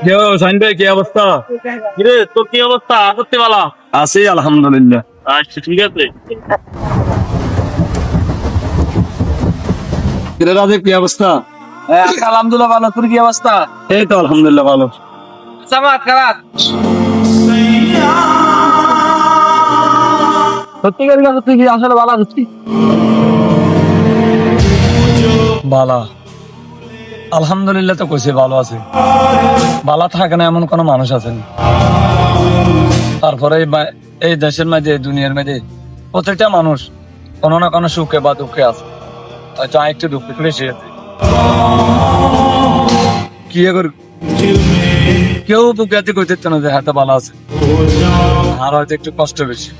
শাহিন ভাই কি অবস্থা? কিরে তোর কি অবস্থা? করতে পালা? আছি আলহামদুলিল্লাহ। আচ্ছা ঠিক আছে। কিরে রাজীব কি অবস্থা? আলহামদুলিল্লাহ ভালো, তোর কি অবস্থা? এই তো আলহামদুলিল্লাহ ভালো। সামাত খারাপ সত্যিকার কথা, তুই কি আসলে ভালো আছিস? বালা আলহামদুলিল্লাহ তো কইছে ভালো আছে। বালা থাকে না এমন কোন মানুষ আছেন? তারপরে এই দেশের মাঝে দুনিয়ার মাঝে প্রত্যেকটা মানুষ কোনো না কোনো সুখে বা দুঃখে আছে। হয়তো একটু দুঃখে বেশি আছে। কি করি কেউ বুকে কইতে না যে হাতে ভালো আছে, আর হয়তো একটু কষ্ট বেশি।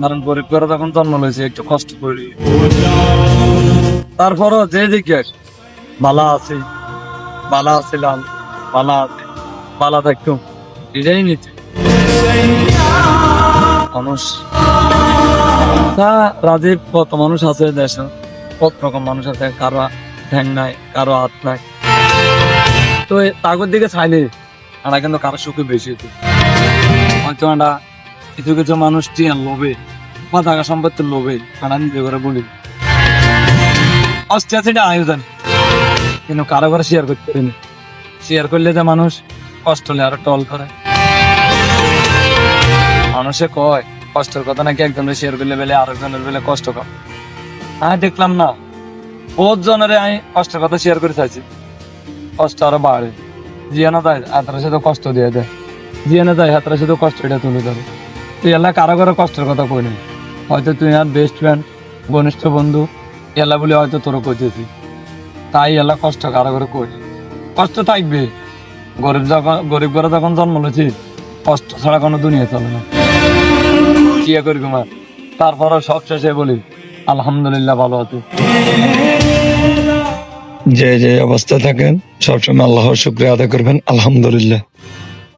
কারণ গরিব করে তখন জন্ম লইছে একটু কষ্ট করি। তারপরও যে দিকে বালা আছে, বালা আছিলাম, বালা আছে, বালা থাকতো এটাই নিতে মানুষ। তা রাজীব কত মানুষ আছে দেশে, কত রকম মানুষ আছে, কারো ঠ্যাং নাই, কারো হাত নাই। তো তাগর দিকে চাইলে আমরা কিন্তু কারো সুখে বেশি হতো। হয়তো আমরা কিছু কিছু মানুষ টিয়ার লোভে বা টাকা সম্পত্তির লোভে আমরা নিজে করে বলি অস্ট্রিয়া সেটা আয়োজন, কিন্তু কারো ঘরে শেয়ার করতে পারিনি। শেয়ার করলে যে মানুষ কষ্ট হলে আরো টল করে। মানুষে কয় কষ্টের কথা নাকি একজনের শেয়ার করলে বেলে আরেকজনের বেলে কষ্ট কর। আমি দেখলাম না, বহুত জনের আমি কষ্টের কথা শেয়ার করে চাইছি, কষ্ট আরো বাড়ে। জিয়ানো যায় হাতের সাথে কষ্ট দিয়ে দেয়, জিয়ানো যায় হাতের সাথে কষ্ট এটা তুলে ধরে। তুই এলা কারো কারো কষ্টের কথা কই নি, হয়তো তুই আর বেস্ট ফ্রেন্ড ঘনিষ্ঠ বন্ধু এলা বলে হয়তো তোর কইতেছি, তাই এলা কষ্ট কারো করে কই। কষ্ট থাকবে, গরিব ঘরে যখন জন্ম লইছি কষ্ট ছাড়া কোনো দুনিয়া চলে না। কি করি তোমার, তারপরও সব শেষে বলি আলহামদুলিল্লাহ ভালো আছি। যে যে অবস্থায় থাকেন সবসময় আল্লাহর শুকরিয়া আদায় করবেন, আলহামদুলিল্লাহ।